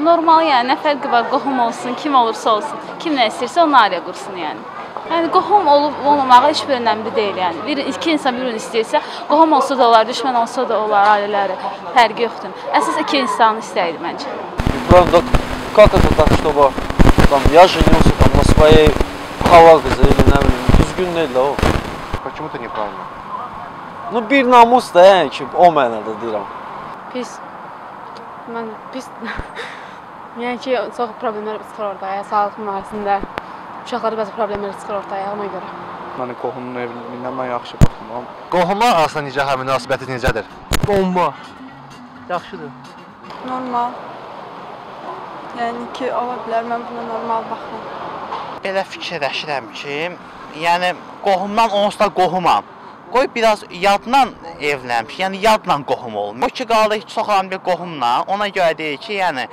Normal yəni, nə fərqi var, qohum olsun, kim olursa olsun, kim nə istəyirsə onu ailə qursun yəni. Yəni qohum olub olmamağı heç bir önəmli deyil yəni. İki insan bir-birini istəyirsə, qohum olsa da olar, düşmən olsa da olar, ailələri fərqi yoxdur. Əsas iki insanın istəyidir məncə. Правда, как это так, чтобы там я женился там на своей xalaqızı или nə bilim, düzgün deyil də o. Почему-то неправильно. Ну bir namus da yəni ki, o mənada deyirəm. Pis. Mən pis. Yəni ki, çox problemlər çıxır ortaya, sağlıq mühafizəsində. Uşaqlara bəzi problemlər çıxır ortaya, ona görə. Mənim qohumun evliliyindən mən yaxşı baxmam. Qohumlar arasında nikah münasibətiniz necədir? Bomba. Yaxşıdır. Normal. Yəni ki, ola bilər, mən buna normal baxıram. Belə fikirləşirəm ki, yəni qohumdan onsuz da qohumam. Qoy biraz yadla evlənmiş, yəni yadla qohum olmuş. O ki qaldı çox aram bir qohumla, ona görə deyir ki, yəni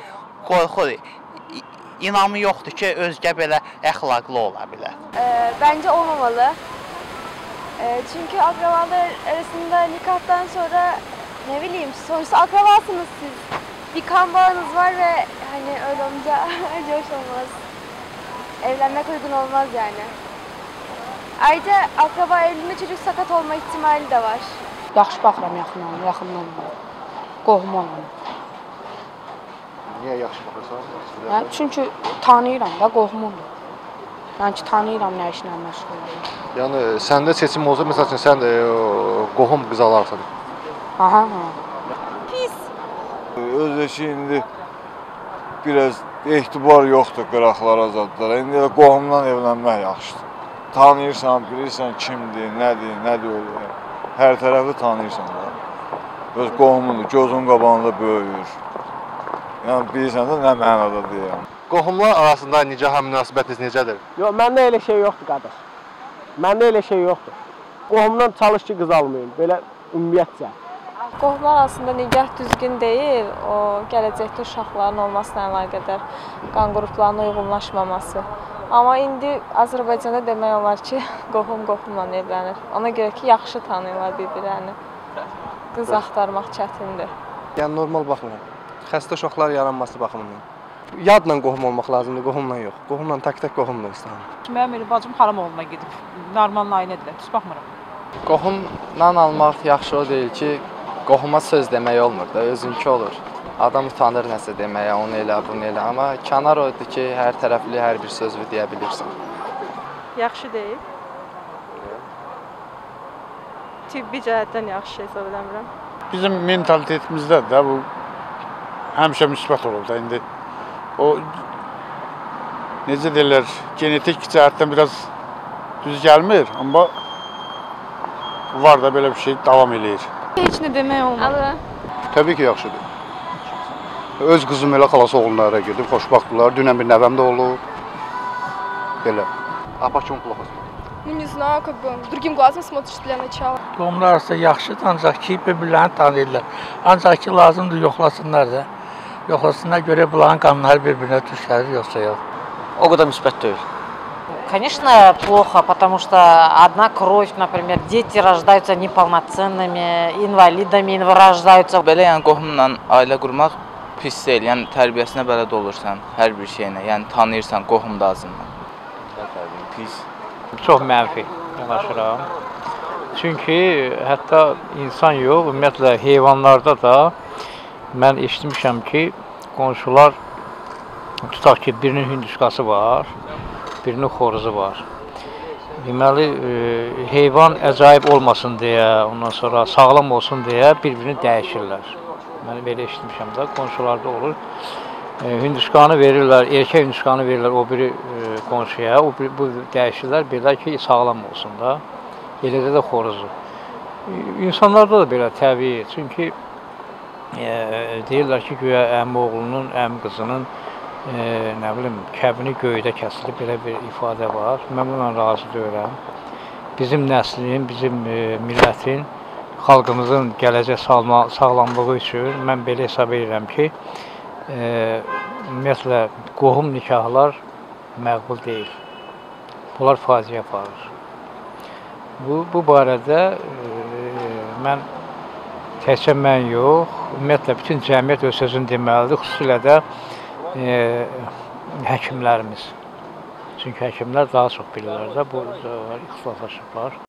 qorxur. İnamı yoxdur ki, özgə belə əxlaqlı ola bilər. Bence olmamalı. Çünkü akrabalar arasında nikahtan sonra ne bileyim sonuçta akrabasınız siz. Bir kan bağınız var ve hani öyle olunca hoş olmaz. Evlenmek uygun olmaz yani. Ayrıca akraba evliliğinde çocuk sakat olma ihtimali de var. Yaxşı baxıram yaxından. Qohum olmam. Niyə yaxşı baxırsan? Hə, çünki tanıyıram da qohumumdur. Yəni ki, tanıyıram nə işlə məşğul. Yəni səndə seçim olsa, məsəl üçün sən qohum qız alarsan. Aha. Pis. Özü ki, indi biraz etibar yoxdur qıraqlara zadlara. İndi də qohumdan evlənmək yaxşıdır. Tanıyırsan, bilirsən kimdir, nədir, nə deyir. Hər tərəfi tanıyırsan da. Öz qohumundur, gözün qabağında böyüyür. Yəni bilirsən də nə mənada deyirəm. Qohumlar arasında nikah münasibətiniz necədir? Yox, məndə elə şey yoxdur qardaş. Məndə elə şey yoxdur. Qohumdan çalış ki, qız almayın. Belə ümumiyyətcə. Qohumlar arasında nikah düzgün deyil. O gələcəkdə uşaqların olmasına əlaqədar qan qruplarına uyğunlaşmaması. Amma indi Azərbaycanda demək olar ki, qohum qohumla evlənir. Ona görə ki, yaxşı tanıyırlar bir-birlərini. Qız axtarmaq çətindir. Yəni normal baxmıram. Xəstə uşaqlar yaranması baxımından. Yadla qohum olmaq lazımdır, qohumla yox. Qohumla tək qohumla istəyirəm. Mənim elə bacım haram oğluna gedib, normal ayın edirlər, düz baxmıram. Qohumdan almaq yaxşı o deyil ki, qohuma söz demək olmur da, özünki olur. Adam utanır nəsə deməyə, onu elə, bunu elə. Amma kənar odur ki, hər tərəfli hər bir sözü deyə bilirsən. Yaxşı deyil. Tibbi cəhətdən yaxşı hesab edəmirəm. Bizim mentalitetimizdə də bu həmişə müsbət olub da indi. O necə deyirlər, genetik cəhətdən biraz düz gəlmir, amma var da belə bir şey davam eləyir. Heç nə demək olmaz. Təbii ki, yaxşıdır. Öz qızım elə xalası oğullara gedib, xoşbaxtdılar. Dünən bir nəvəm də olub. Belə. А почему плохо? Ну не знаю, как бы другим глазом смотришь для начала. Qohumlar arasında yaxşıdır, ancaq ki, bir-birlərini tanıyırlar. Ancaq ki, lazımdır yoxlasınlar da. Yoxlasınlar görə bunların qanları bir-birinə düşərir, yoxsa yox. O qədər müsbət deyil. Конечно, плохо, потому что одна кровь, например, дети рождаются неполноценными, инвалидами рождаются. Belə yəni qohumla ailə qurmaq pis deyil. Yəni tərbiyəsinə bələd olursan, hər bir şeyinə. Yəni tanıyırsan qohum da azından. Pis. Çox mənfi yanaşıram. Çünki hətta insan yox, ümumiyyətlə heyvanlarda da mən eşitmişəm ki, qonşular tutaq ki, birinin hündüşkası var, birinin xoruzu var. Deməli, heyvan əcaib olmasın deyə, ondan sonra sağlam olsun deyə bir-birini dəyişirlər. Mən belə eşitmişəm də, qonşularda olur. Hündüşkanı verirlər, erkək hündüşkanı verirlər o biri qonşuya, bu dəyişirlər, belə ki, sağlam olsun da. Eləcə də xoruzu. İnsanlarda da belə təbii, çünki deyirlər ki, güya əmi oğlunun, əmi qızının nə bilim, kəbini göydə kəsilib, belə bir ifadə var. Mən bununla razı deyirəm. Bizim nəslin, bizim millətin, xalqımızın gələcək sağlamlığı üçün mən belə hesab edirəm ki, ümumiyyətlə, qohum nikahlar məqbul deyil. Bunlar faciə aparır. Bu barədə mən təkcə mən yox, ümumiyyətlə, bütün cəmiyyət öz sözünü deməlidir, xüsusilə də həkimlərimiz. Çünki həkimlər daha çox bilirlər də, bu ixtisaslaşıblar.